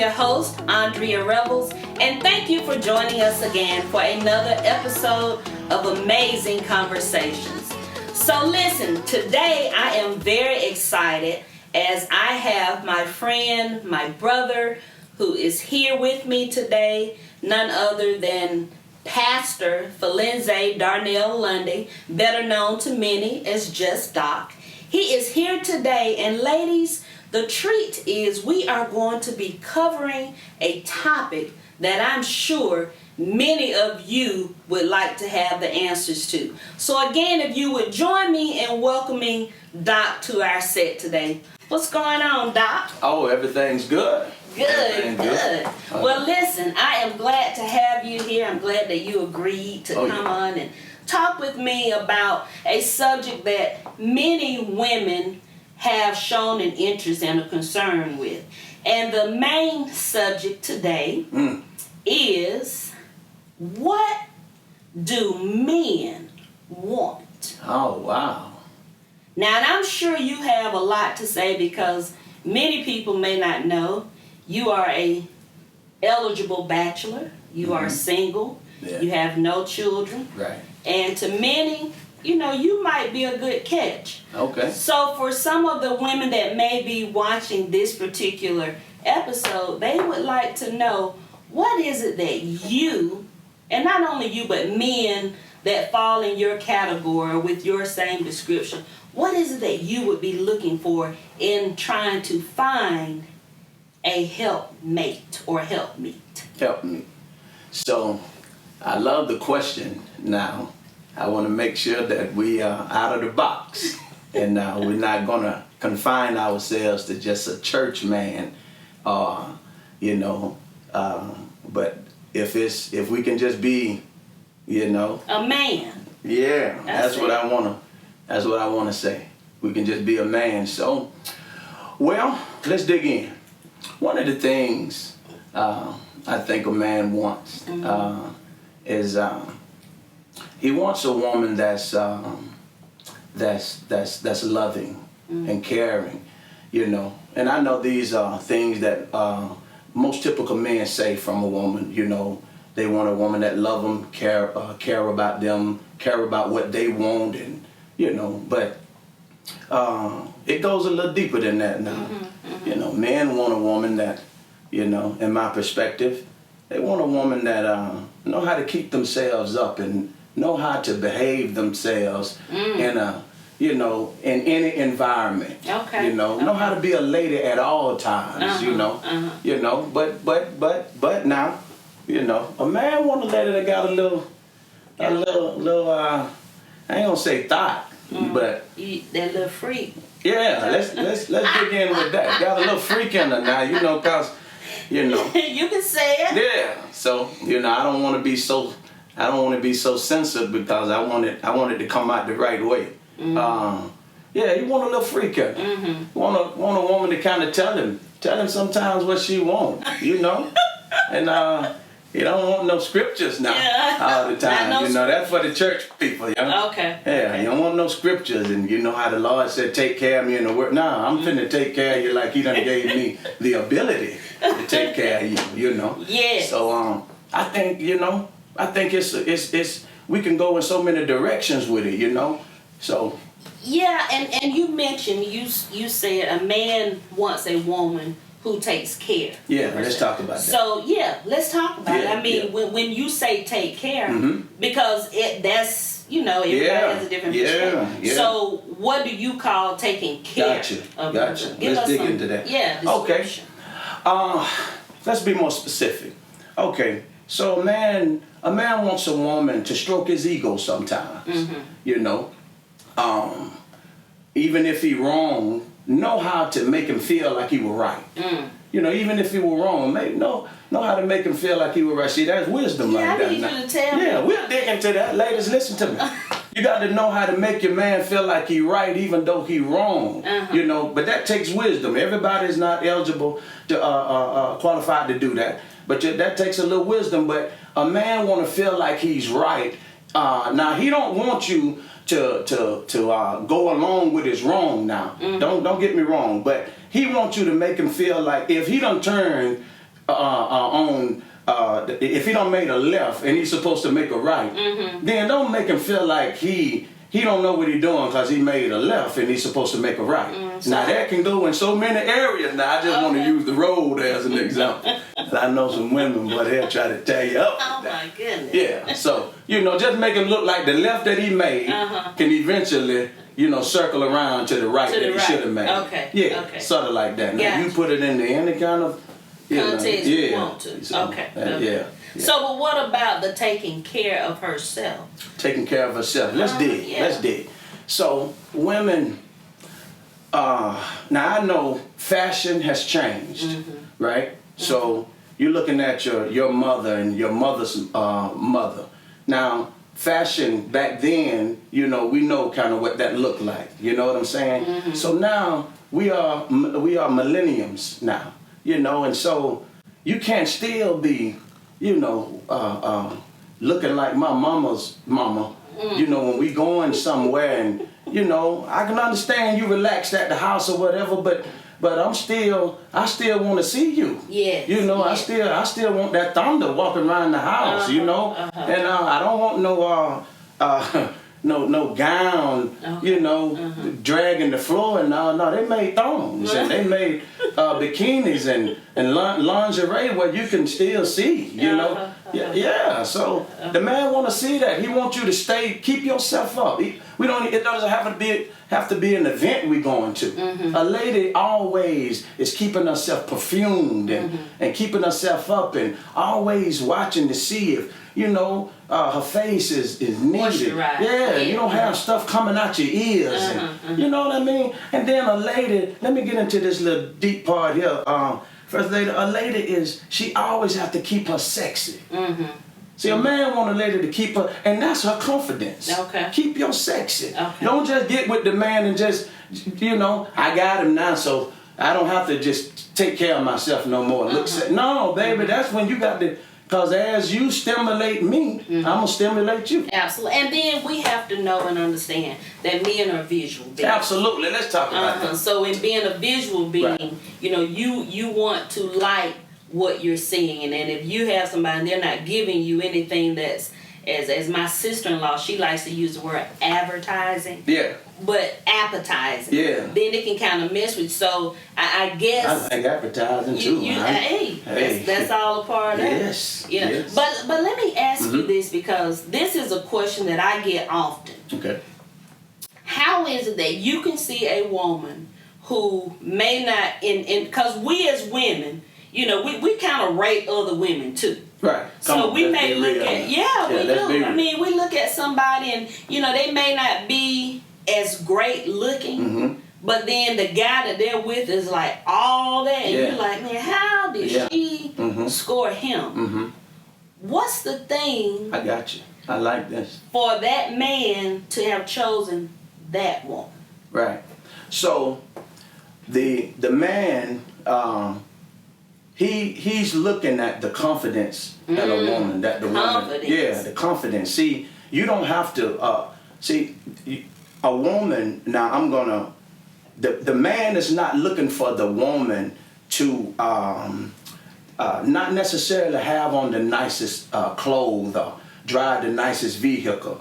your host, Andrea Revills, and thank you for joining us again for another episode of Amazing Conversations. So listen, today I am very excited as I have my friend, my brother, who is here with me today, none other than Pastor Felenze Darnell Lundy, better known to many as just Doc. He is here today, and ladies, the treat is we are going to be covering a topic that I'm sure many of you would like to have the answers to. So again, if you would join me in welcoming Doc to our set today. What's going on, Doc? Oh, everything's good. Good. Well, listen, I am glad to have you here. I'm glad that you agreed to come on and talk with me about a subject that many women have shown an interest and a concern with. And the main subject today is, what do men want? Oh, wow. Now, and I'm sure you have a lot to say because many people may not know you are a eligible bachelor, you are single, you have no children. Right. And to many, you know, you might be a good catch. Okay. So for some of the women that may be watching this particular episode, they would like to know, what is it that you, and not only you, but men that fall in your category with your same description, what is it that you would be looking for in trying to find a helpmate or helpmeet? Helpmeet. So, I love the question. Now, I want to make sure that we are out of the box, and we're not going to confine ourselves to just a church man, but if we can just be, a man. Yeah, that's what I want to say. We can just be a man. So, well, let's dig in. One of the things I think a man wants is he wants a woman that's loving and caring, And I know these are things that most typical men say from a woman. They want a woman that love them, care about them, care about what they want, and But it goes a little deeper than that now. Men want a woman that, in my perspective, they want a woman that know how to keep themselves up and know how to behave themselves in in any environment. Okay. Know how to be a lady at all times. But now, a man want a lady that got a little, I ain't gonna say thought, but that little freak. Yeah, let's dig in with that. Got a little freak in her now, cause you can say it. Yeah. So I don't want to be so censored because I want it to come out the right way. You want a little freak in her. Want a woman to kind of tell him sometimes what she wants, and you don't want no scriptures now all the time. That's for the church people. Okay. Yeah, you don't want no scriptures, and you know how the Lord said, take care of me in the word. Nah, I'm finna take care of you like he done gave me the ability to take care of you, Yeah. So I think, it's we can go in so many directions with it, So yeah, and you mentioned you said a man wants a woman who takes care. Yeah, let's talk about that. So let's talk about it. I mean, when you say take care, because that's everybody has a different perspective. Yeah. So what do you call taking care of? Gotcha. Let's dig into that. Yeah. Okay. Let's be more specific. Okay. So a man wants a woman to stroke his ego sometimes. Even if he wrong, know how to make him feel like he was right. Even if he was wrong, know how to make him feel like he was right. See, that's wisdom like that. I need you to tell me. Yeah, we'll dig into that. Ladies, listen to me. You got to know how to make your man feel like he right even though he wrong. But that takes wisdom. Everybody's not eligible to qualified to do that. But that takes a little wisdom. But a man want to feel like he's right. Now, he don't want you to go along with his wrong now. Don't get me wrong, but he wants you to make him feel like if he done turned if he don't make a left and he's supposed to make a right, then don't make him feel like he don't know what he's doing because he made a left and he's supposed to make a right. Now that can go in so many areas. Now I just want to use the road as an example. And I know some women, but they'll try to tear you up. Oh my goodness. Yeah, so, just make him look like the left that he made can eventually, circle around to the right that he should have made. Okay. Yeah, okay. Sort of like that. Now Gotcha. you put it into any kind of context you want to. So, Okay. Yeah. So, but what about the taking care of herself? Taking care of herself. Let's dig. Yeah. Let's dig. So women, now I know fashion has changed, right? So you're looking at your mother and your mother's mother. Now fashion back then, we know kind of what that looked like. You know what I'm saying? So now we are millenniums now, and so you can't still be, looking like my mama's mama, when we going somewhere and, I can understand you relaxed at the house or whatever, but I still want to see you. Yeah. I still want that thunder walking around the house, and I don't want no gown, dragging the floor. And no, they made thongs and they made bikinis and lingerie where you can still see, Yeah. So the man want to see that. He wants you to keep yourself up. It doesn't have to be an event we're going to. A lady always is keeping herself perfumed and keeping herself up and always watching to see if, her face is needed. Yeah, you don't have stuff coming out your ears. And, you know what I mean? And then a lady, let me get into this little deep part here. First lady, a lady she always have to keep her sexy. See, a man want a lady to keep her, and that's her confidence. Okay. Keep your sexy. Okay. Don't just get with the man and just, I got him now, so I don't have to just take care of myself no more. No, baby, that's when you got to. Because as you stimulate me, I'm going to stimulate you. Absolutely. And then we have to know and understand that men are visual beings. Absolutely. Let's talk about that. So in being a visual being, you want to like what you're seeing. And if you have somebody and they're not giving you anything that's, as my sister-in-law, she likes to use the word advertising. Yeah. But appetizing. Yeah. Then it can kind of mess with you. So I guess. I like advertising too. That's all a part of it. Yes. Yeah. Yes. But let me ask you this, because this is a question that I get often. Okay. How is it that you can see a woman who may not, because we as women, we kind of rate other women too. Right. So we may look at, we do. I mean, we look at somebody and, they may not be as great looking, but then the guy that they're with is like all that, and you're like, man, how did she score him? What's the thing? I got you. I like this. For that man to have chosen that woman. Right. So the man, he's looking at the confidence that a woman, the confidence. See, you don't have to. A woman, now the man is not looking for the woman to not necessarily have on the nicest clothes or drive the nicest vehicle.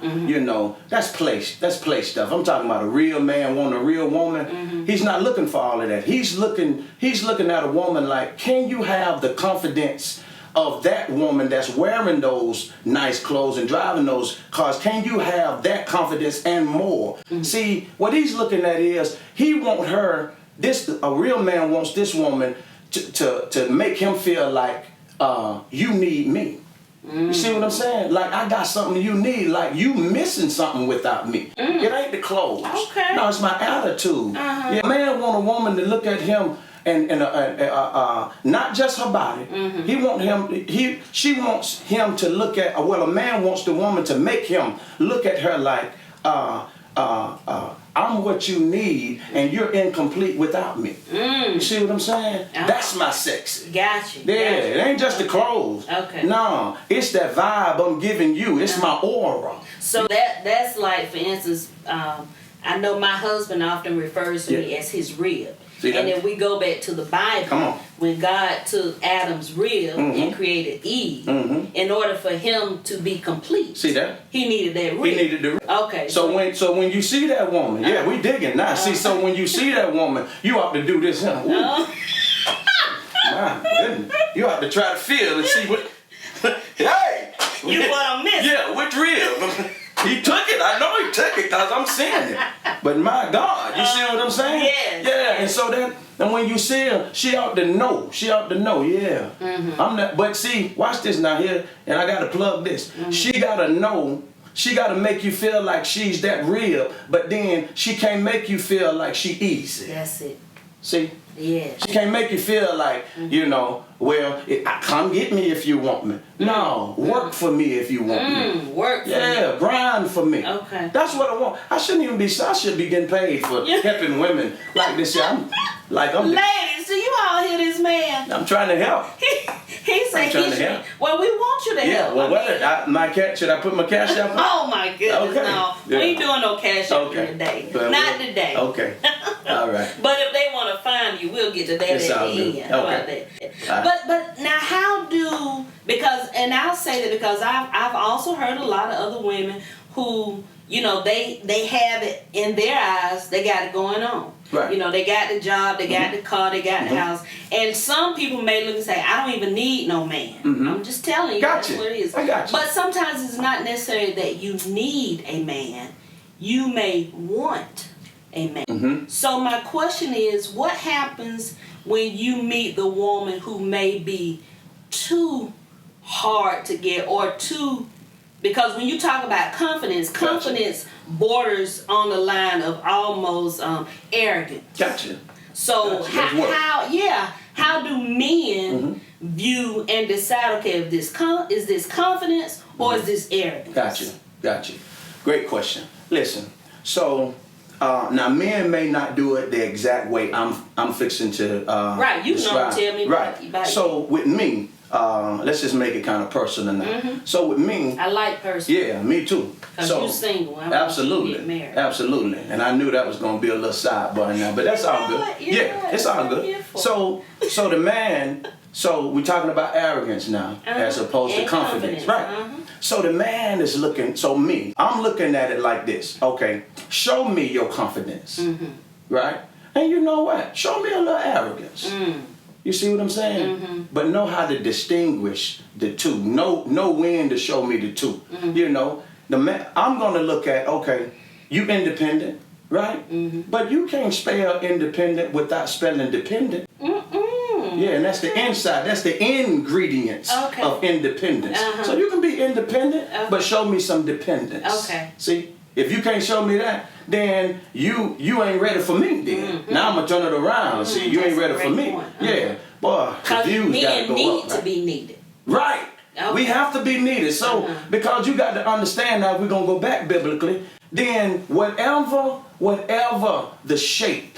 That's play stuff. I'm talking about a real man wanting a real woman. He's not looking for all of that. He's looking at a woman like, can you have the confidence of that woman that's wearing those nice clothes and driving those cars? Can you have that confidence and more? See, what he's looking at is he want her, a real man wants this woman to make him feel like you need me. You see what I'm saying? Like, I got something you need. Like, you missing something without me. It ain't the clothes. Okay. No, it's my attitude. Yeah, man want a woman to look at him and not just her body. She wants him to look at. A man wants the woman to make him look at her like, I'm what you need, and you're incomplete without me. You see what I'm saying? That's my sexy. Gotcha. Yeah, it ain't just the clothes. Okay. No, it's that vibe I'm giving you. It's my aura. So that's like, for instance, I know my husband often refers to me as his rib. See that? And if we go back to the Bible, Come on. when God took Adam's rib and created Eve, in order for him to be complete, See that? he needed that rib. He needed the rib. Okay. So when you see that woman, yeah, we digging now. See, so when you see that woman, you ought to do this. Huh? My goodness. You ought to try to feel and see what. Hey! You what I'm missing. Yeah, which rib? He took it. I know he took it because I'm seeing it. But my God, you see what I'm saying? Yes. Yeah, and so then, and when you see her, she ought to know. She ought to know, yeah. I'm not, but see, watch this now here, and I got to plug this. She got to know. She got to make you feel like she's that rib, but then she can't make you feel like she easy. That's it. See? Yeah. She can't make you feel like, you know, well, come get me if you want me. No, work for me if you want me. Work for me. Yeah, grind for me. Okay. That's what I want. I should be getting paid for helping women like this. I'm Ladies, do you all hear this man? I'm trying to help. He said I'm trying to help. Well, we want you to help. Well, should I put my cash out? Oh my goodness, Okay. no. Yeah. We ain't doing no cash out Okay. today. Well, Not today. Okay. All right. But if they want to find you, we'll get to that It's at all the good. end. How about Okay. that? But now how do, because, and I'll say that because I've also heard a lot of other women who, you know, they have it in their eyes, they got it going on. Right. You know, they got the job, they got the car, they got the house. And some people may look and say, I don't even need no man. I'm just telling you, Gotcha. that's what it is. I got you. But sometimes it's not necessarily that you need a man. You may want a man. So my question is, what happens when you meet the woman who may be too hard to get or too, because when you talk about confidence, confidence borders on the line of almost arrogance. Gotcha. So Gotcha. how do men view and decide, okay, if this is this confidence or is this arrogance? Gotcha. Great question. Listen, so now men may not do it the exact way I'm fixing to Right, you describe. know, tell me about So with me, let's just make it kind of personal now. So with me, I like person. yeah, me too. Because So you're single. I want you to get married. absolutely, and I knew that was gonna be a little sidebar now, but that's all good. It's all good. So the man. So we're talking about arrogance now, as opposed to And confidence, confidence. right? So the man is looking. So I'm looking at it like this. Okay, show me your confidence, right? And you know what? Show me a little arrogance. You see what I'm saying? But know how to distinguish the two. Know when to show me the two. You know, the man. I'm gonna look at, okay, you independent, right? But you can't spell independent without spelling dependent. Yeah, and that's the inside. That's the ingredients of independence. So you can be independent, but show me some dependence. Okay. See, if you can't show me that, then you ain't ready for me. Then now I'm gonna turn it around. See, you ain't ready for me. Yeah, boy, the views gotta go need up. to be needed. Right. Okay. We have to be needed. So because you got to understand now, if we're gonna go back biblically, then whatever the shape,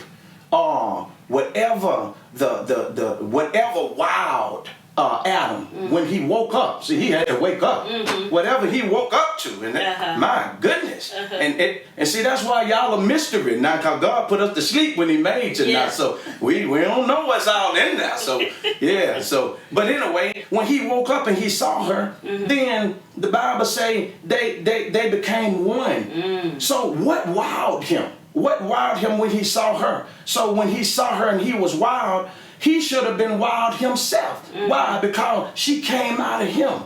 or whatever the whatever wowed Adam when he woke up. See, he had to wake up. Whatever he woke up to, and that, my goodness. And see, that's why y'all a mystery now, because God put us to sleep when He made you now. So we don't know what's all in there. So yeah. So but anyway, when he woke up and he saw her, then the Bible say they became one. So what wowed him? What wowed him when he saw her? So when he saw her and he was wild, he should have been wild himself. Why? Because she came out of him.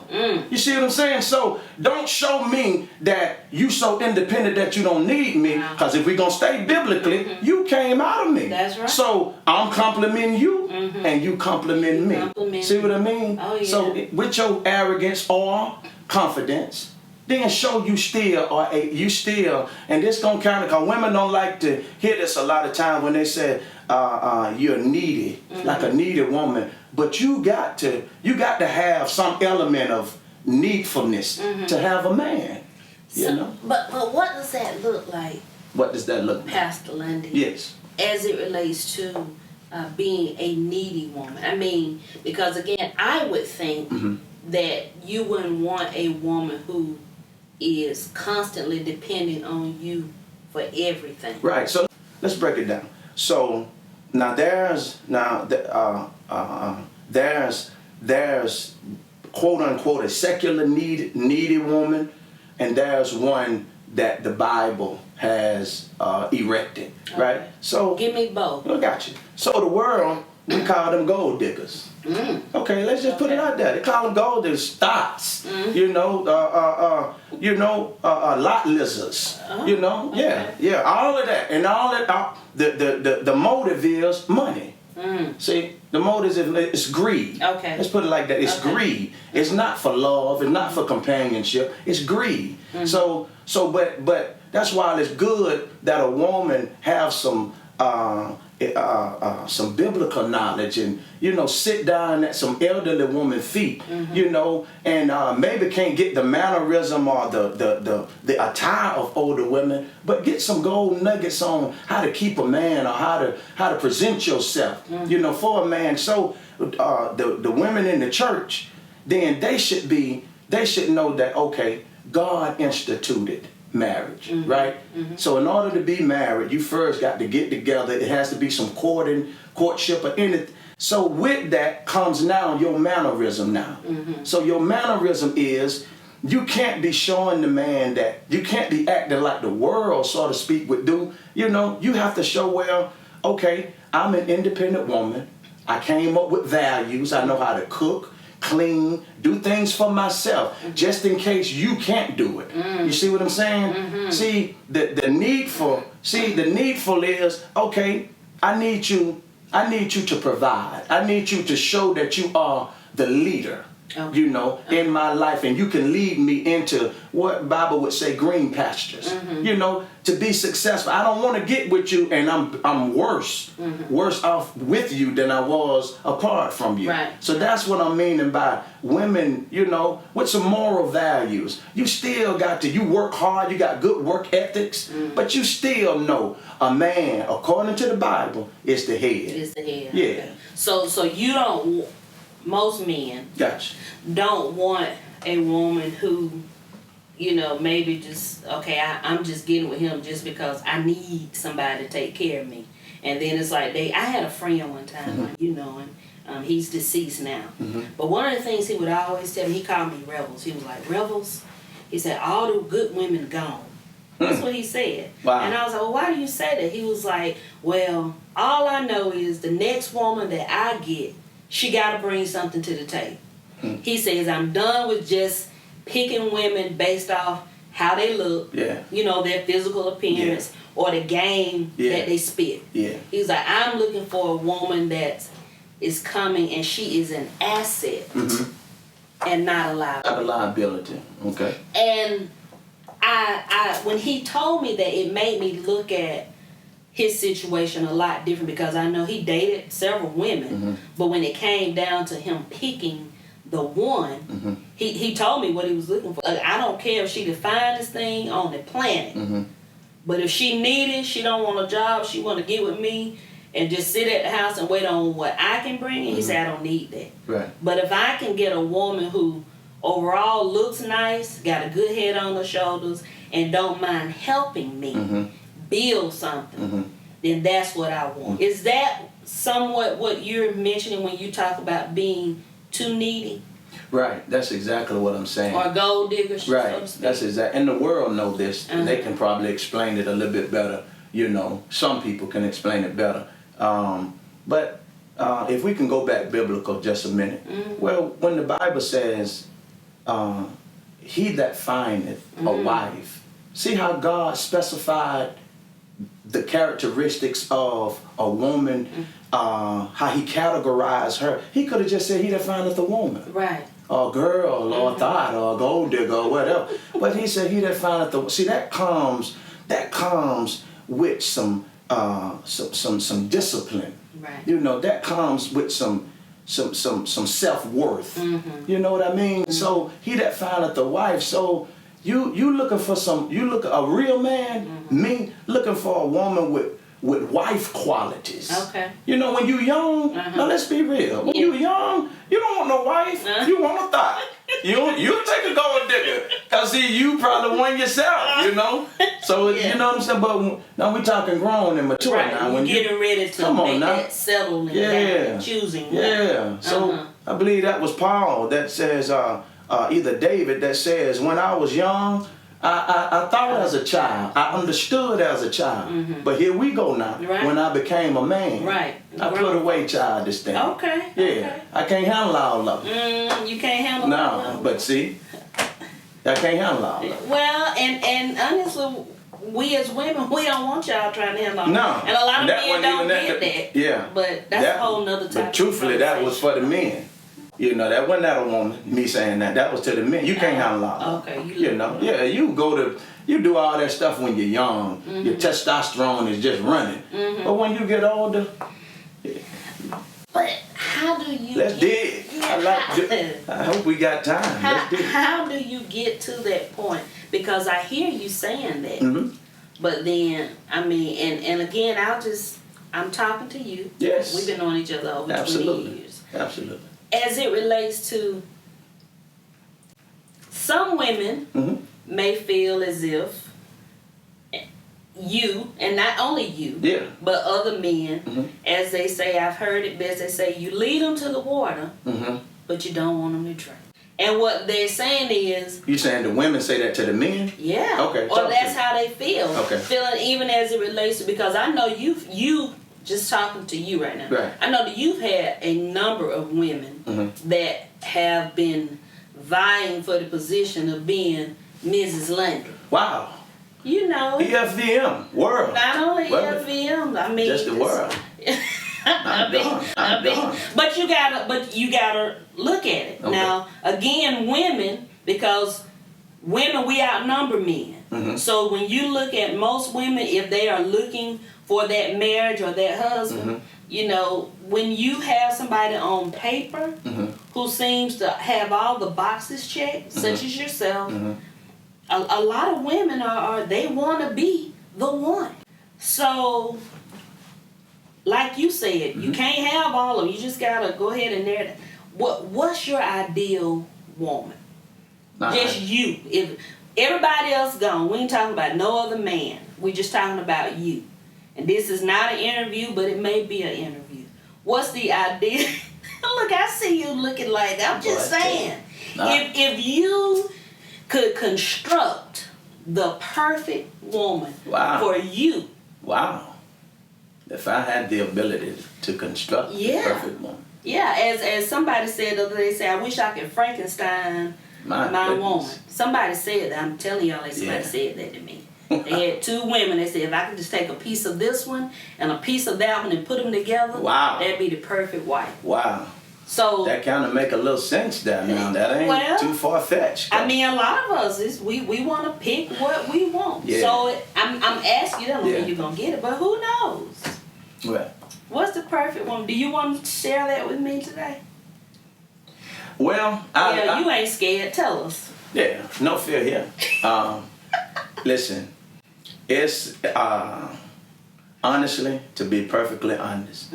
You see what I'm saying? So don't show me that you so independent that you don't need me. Because if we're going to stay biblically, you came out of me. That's right. So I'm complimenting you and you compliment me. See what I mean? Oh, yeah. So with your arrogance or confidence, then show you still, and this gonna count, because women don't like to hear this a lot of times when they say you're needy, like a needy woman. But you got to have some element of needfulness to have a man. You know. But what does that look like? What does that look like, Pastor Lundy? Yes. As it relates to being a needy woman. I mean, because again, I would think that you wouldn't want a woman who is constantly depending on you for everything. Right. So let's break it down. So Now there's quote unquote a secular needy woman, and there's one that the Bible has erected, Okay. right? So Give me both. I got you. So the world, we call them gold diggers. Okay, let's just put it out there. They call them gold diggers, thoughts. You know, lot lizards. You know, yeah, all of that, and all that. The motive is money. See, the motive is greed. Okay. Let's put it like that. It's greed. It's not for love. It's not for companionship. It's greed. But that's why it's good that a woman have some biblical knowledge, and sit down at some elderly woman's feet, and maybe can't get the mannerism or the attire of older women, but get some gold nuggets on how to keep a man, or how to present yourself, for a man. So the women in the church, then they should know that, okay, God instituted marriage, right? So in order to be married, you first got to get together. It has to be some courtship or anything. So with that comes now your mannerism now. So your mannerism is, you can't be showing the man that, you can't be acting like the world, so to speak, would do. You have to show, well, okay, I'm an independent woman. I came up with values. I know how to cook, clean, do things for myself, just in case you can't do it. You see what I'm saying? See, the needful is, okay, I need you to provide. I need you to show that you are the leader, in my life, and you can lead me into what Bible would say, green pastures, to be successful. I don't want to get with you and I'm worse off with you than I was apart from you. Right. So that's what I'm meaning by women, with some moral values. You still got to, you work hard, you got good work ethics, but you still know a man, according to the Bible, is the head. Is the head. Yeah. Okay. So you don't, most men Gotcha. don't want a woman who, maybe just, okay, I'm just getting with him just because I need somebody to take care of me. And then it's like, I had a friend one time, you know him, he's deceased now. But one of the things he would always tell me, he called me Revills. He was like, Revills, he said, all the good women gone. That's what he said. Wow. And I was like, well, why do you say that? He was like, well, all I know is the next woman that I get, she got to bring something to the table. He says, I'm done with just picking women based off how they look, their physical appearance, or the game that they spit. He's like, I'm looking for a woman that is coming and she is an asset and not a liability. Not a liability, okay. And I when he told me that, it made me look at his situation a lot different, because I know he dated several women, but when it came down to him picking the one, he told me what he was looking for. I don't care if she the finest thing on the planet, but if she needed, she don't want a job, she want to get with me and just sit at the house and wait on what I can bring, and he said, I don't need that. Right. But if I can get a woman who overall looks nice, got a good head on her shoulders, and don't mind helping me build something, then that's what I want. Is that somewhat what you're mentioning when you talk about being too needy? Right, that's exactly what I'm saying. Or gold diggers, right, so to speak? That's exactly, and the world know this. They can probably explain it a little bit better. Some people can explain it better. But if we can go back biblical just a minute. Well, when the Bible says, he that findeth a wife, see how God specified the characteristics of a woman, how he categorized her. He could have just said, he that findeth a woman. Right. Or a girl, or a thought, or a gold digger, or whatever. But he said, he that findeth the... See, that comes with some discipline. Right. That comes with some self-worth. You know what I mean? So he that findeth a wife. So you looking for a real man, me looking for a woman with wife qualities. Okay. When you young, now let's be real. When you young, you don't want no wife. You want a thought. You take a gold digger. Because see, you probably won yourself, you know. So you know what I'm saying. But now we talking grown and mature right. now. When you're getting ready to make that settling down and choosing one. Yeah. So I believe that was Paul that says, either David that says, when I was young, I thought as a child, I understood as a child, but here we go now. Right. When I became a man, I put away childish things. Okay. Yeah, okay. I can't handle all of them. You can't handle all of them. No, but see, I can't handle all of them. Well, and honestly, we as women, we don't want y'all trying to handle all. No, and a lot of men don't get that. Yeah, but that's a whole nother topic. But truthfully, that was for the men. You know, that wasn't that a woman, me saying that. That was to the men. You can't handle all that. Okay. You know, yeah, you do all that stuff when you're young. Your testosterone is just running. But when you get older, but how do you let's dig. I hope we got time. How do you get to that point? Because I hear you saying that. But then, I mean, and again, I'm talking to you. Yes. We've been on each other over 20 years. Absolutely. As it relates to some women may feel as if you, and not only you, but other men, as they say, I've heard it best, they say you lead them to the water, but you don't want them to drink. And what they're saying is... You saying the women say that to the men? Yeah. Okay. Or that's how they feel. Okay. Feeling even as it relates to... Because I know you just talking to you right now. Right. I know that you've had a number of women that have been vying for the position of being Mrs. Lundy. Wow. You know. EFVM, world. Not only EFVM, I mean... Just the world. But you gotta look at it. Okay. Now, again, women, because women, we outnumber men. So when you look at most women, if they are looking for that marriage or that husband, you know, when you have somebody on paper who seems to have all the boxes checked, such as yourself, a lot of women they want to be the one. So, like you said, you can't have all of them. You just gotta go ahead and narrow it. What's your ideal woman? Just you. If everybody else gone, we ain't talking about no other man. We just talking about you. And this is not an interview, but it may be an interview. What's the ideal? Look, I see you looking like that. I'm just saying. If you could construct the perfect woman for you. Wow. If I had the ability to construct the perfect woman. Yeah, as somebody said the other day, I wish I could Frankenstein my woman. Somebody said that. I'm telling y'all, somebody said that to me. They had two women. They said, if I could just take a piece of this one and a piece of that one and put them together, that'd be the perfect wife. Wow. So that kind of make a little sense there now. That ain't too far-fetched. I mean, a lot of us, we want to pick what we want. Yeah. So I'm asking you, I don't know if you're going to get it, but who knows? Well, what's the perfect one? Do you want to share that with me today? Well, you ain't scared. Tell us. Yeah, no fear here. Listen, it's honestly, to be perfectly honest,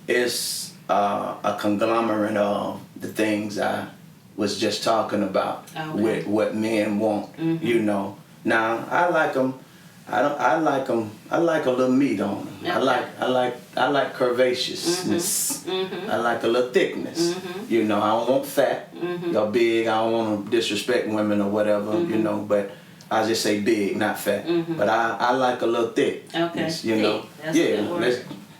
it's a conglomerate of the things I was just talking about with what men want. You know, now I like them. I like them. I like a little meat on them. I like curvaceousness. I like a little thickness. You know, I don't want fat or big. I don't want to disrespect women or whatever. You know, but I just say big, not fat. But I like a little thick. Okay. You know,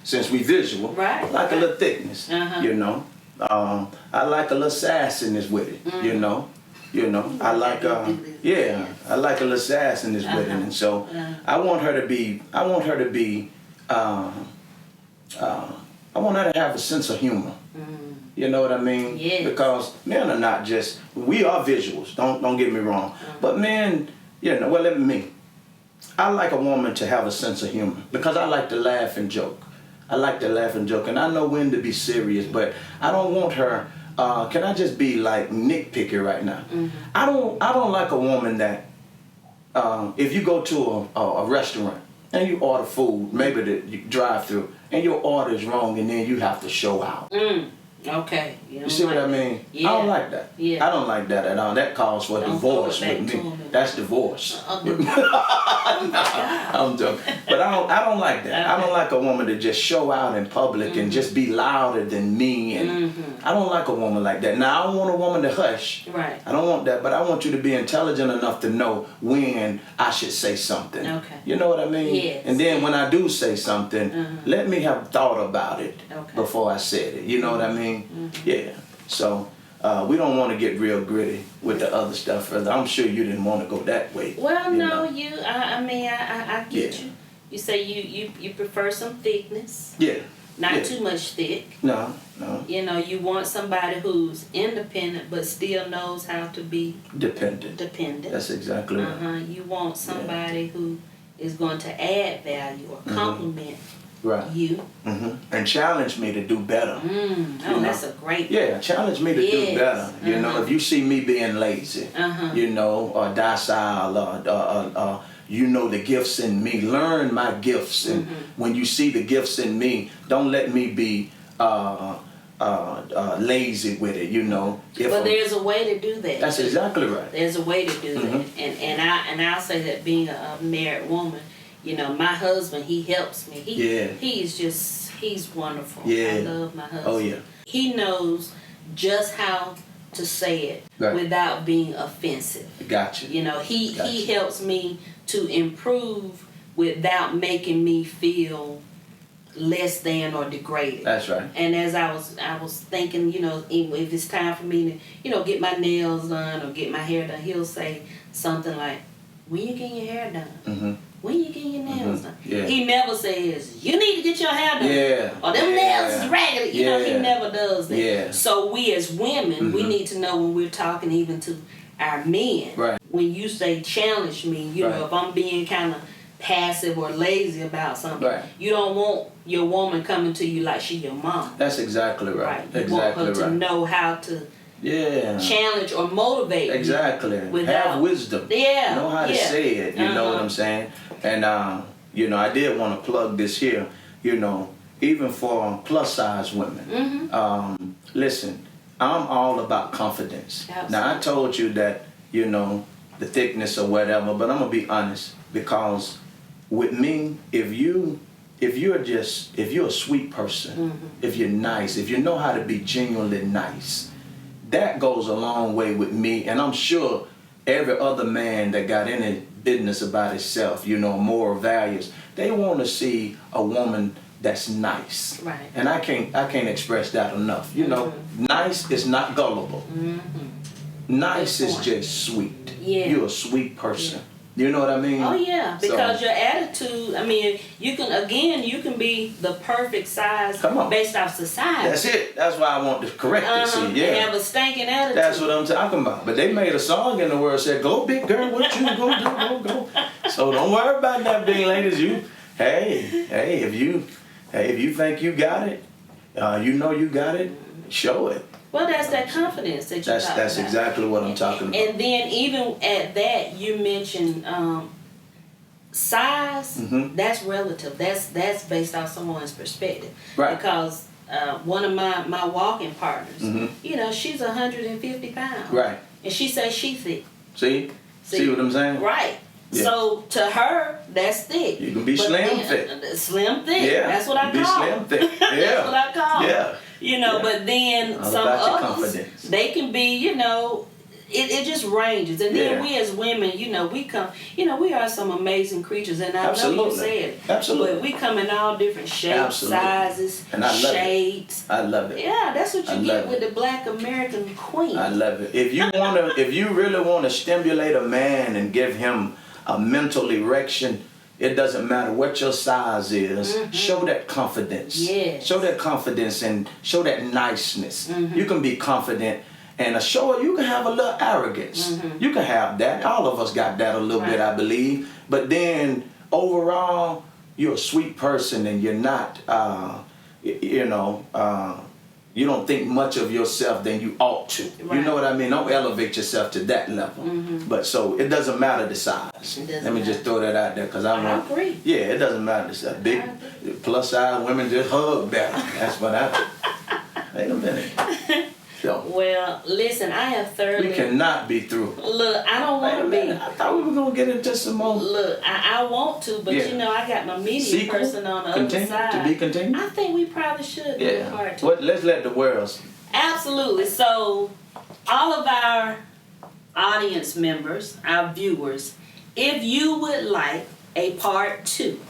since we visual, I like a little thickness. You know, I like a little sassiness with it. You know. You know, I like I like a little sassiness with it, and so I want her to be. I want her to have a sense of humor. You know what I mean? Yes. Because men are not just. We are visuals. Don't get me wrong. But men, you know. Well, I like a woman to have a sense of humor because I like to laugh and joke. I like to laugh and joke, and I know when to be serious, but I don't want her. Can I just be like nitpicky right now? I don't like a woman that if you go to a restaurant and you order food, maybe the drive-through, and your order is wrong, and then you have to show out. Okay. You see what I mean? Yeah. I don't like that. Yeah. I don't like that at all. That calls for divorce with me. That's divorce. I'm joking. But I don't like that. I don't like a woman to just show out in public and just be louder than me. And I don't like a woman like that. Now, I don't want a woman to hush. Right. I don't want that. But I want you to be intelligent enough to know when I should say something. Okay. You know what I mean? Yes. And then when I do say something, let me have thought about it before I said it. You know what I mean? Yeah. So we don't want to get real gritty with the other stuff. I'm sure you didn't want to go that way. Well, no, know? I mean, I get you. You say you prefer some thickness. Yeah. Not too much thick. No. You know, you want somebody who's independent but still knows how to be dependent. That's exactly right. You want somebody who is going to add value or compliment you. And challenge me to do better. That's a great challenge me to do better. You know, if you see me being lazy, you know, or docile, or you know the gifts in me, learn my gifts. And when you see the gifts in me, don't let me be lazy with it, you know. Well, there's a way to do that. That's exactly right. There's a way to do that. And I'll say that being a married woman, you know, my husband, he helps me. He's wonderful. Yeah. I love my husband. Oh, yeah. He knows just how to say it without being offensive. Gotcha. You know, he helps me to improve without making me feel less than or degraded. That's right. And as I was thinking, you know, if it's time for me to, you know, get my nails done or get my hair done, he'll say something like, "When you get your hair done? When you get your nails done?" Yeah. He never says, "You need to get your hair done." Yeah. Or them nails is raggedy. You know, he never does that. Yeah. So we as women, we need to know when we're talking even to our men. Right. When you say challenge me, you know, if I'm being kind of passive or lazy about something, you don't want your woman coming to you like she your mom. That's exactly right. You want her to know how to challenge or motivate. Exactly. Without, have wisdom. Yeah. Know how to say it. You know what I'm saying? And you know, I did want to plug this here. You know, even for plus size women. Listen, I'm all about confidence. Absolutely. Now I told you that, you know, the thickness or whatever, but I'm gonna be honest, because with me, if you're a sweet person, if you're nice, if you know how to be genuinely nice, that goes a long way with me. And I'm sure every other man that got any business about himself, you know, moral values, they want to see a woman that's nice. Right. And I can't express that enough. You know, nice is not gullible. Nice is just sweet. Yeah. You're a sweet person. You know what I mean? Oh yeah, because your attitude, I mean, you can be the perfect size based off society. That's it. That's why I want to correct it. See, and have a stinking attitude. That's what I'm talking about. But they made a song in the world that said, "Go big girl, what you gonna do? Go." So don't worry about that, big ladies. If you think you got it, you know you got it, show it. Well, that's that confidence that you're talking about. That's exactly what I'm talking about. And then even at that, you mentioned size. That's relative. That's based off someone's perspective. Right. Because one of my walking partners, you know, she's 150 pounds. Right. And she says she's thick. See what I'm saying? Right. Yeah. So to her, that's thick. You can be slim thick. Slim thick. Yeah. That's what I call. Slim thick. Yeah. That's what I call. Yeah. You know, but then all some others, confidence. They can be, you know, it just ranges. And then we as women, you know, we are some amazing creatures. And I know you said it. Absolutely. But we come in all different shapes, sizes, and I love shades. I love it. Yeah, that's what you get with the Black American queen. I love it. If you really want to stimulate a man and give him a mental erection, it doesn't matter what your size is. Show that confidence. Yes. Show that confidence and show that niceness. You can be confident and you can have a little arrogance. You can have that. All of us got that a little bit, I believe. But then overall, you're a sweet person and you're not, you don't think much of yourself than you ought to. Right. You know what I mean? Don't elevate yourself to that level. But so it doesn't matter the size. Let me just throw that out there because I agree. Yeah, it doesn't matter the size. Big plus size women just hug better. That's what I think. Wait a minute. So, Well, listen, I have thoroughly. we cannot be through. Look, I don't Wait a want to be. minute. I thought we were gonna get into some more. Look, I want to, but Yeah. you know, I got my media Sequel? person on the Continue? other side. To be continued? I think we probably should do a part two. What? Let's let the world. Absolutely. So, all of our audience members, our viewers, if you would like a part two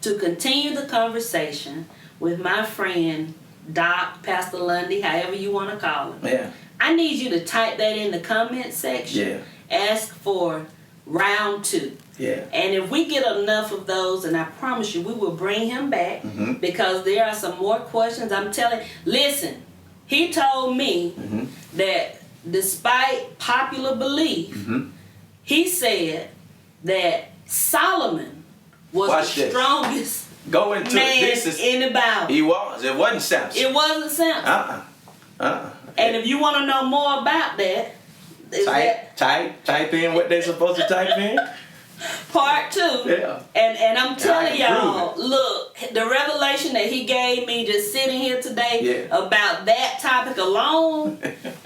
to continue the conversation with my friend Doc, Pastor Lundy, however you want to call him, Yeah. I need you to type that in the comment section. Yeah. Ask for round 2. Yeah. And if we get enough of those, and I promise you, we will bring him back Mhm. because there are some more questions. I'm telling. Listen, he told me Mhm. that despite popular belief, Mhm. he said that Solomon was Watch the this. strongest Go into man this. Is in the Bible. he was. It wasn't Samson. It wasn't Samson. And if you want to know more about that, is that Type in what they're supposed to type in. part 2. Yeah. And I'm telling I can y'all, prove look, the revelation that he gave me just sitting here today Yeah. about that topic alone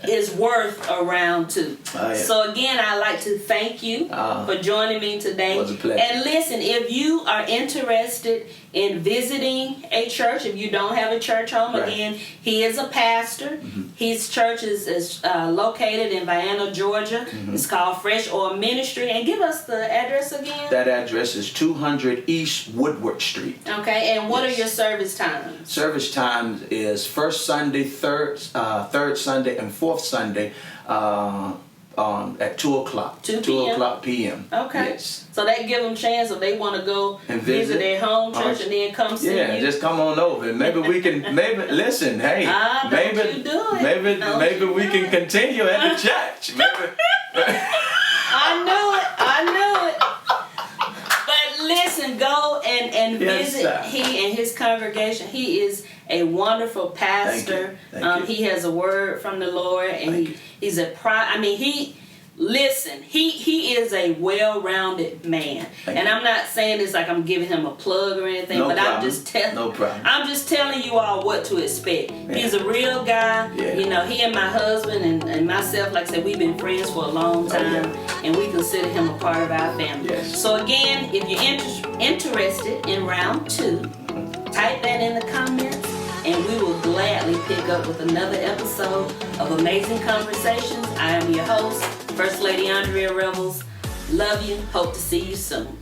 is worth a round 2. Oh, yeah. So again, I'd like to thank you for joining me today. It was a pleasure. And listen, if you are interested in visiting a church, if you don't have a church home, Right. again, he is a pastor. His church is located in Vienna, Georgia. It's called Fresh Oil Ministry. And give us the address again. That address is 200 East Woodward Street. Okay, and what Yes. are your service times? Service times is first Sunday, third Sunday, and fourth Sunday at 2 o'clock. 2 2 p.m.? o'clock p.m. Okay. Yes. So that give them chance if they want to go And visit visit. their home church and then come see Yeah, you. just come on over. Maybe we can. Listen. Hey, Don't maybe you do it. maybe Don't maybe you we do can it. continue at the church. Maybe. I knew it. But listen, go and Yes, visit sir. he and his congregation. He is a wonderful pastor. Thank you. He has a word from the Lord, and he's a he is a well-rounded man. Thank And you. I'm not saying this like I'm giving him a plug or anything, No but problem. I'm just telling you all what to expect. Yeah. He's a real guy. Yeah. You know, he and my husband and myself, like I said, we've been friends for a long time, and we consider him a part of our family. Yes. So again, if you're interested in round 2, type that in the comments, and we will gladly pick up with another episode of Amazing Conversations. I am your host, First Lady Andrea Revills. Love you. Hope to see you soon.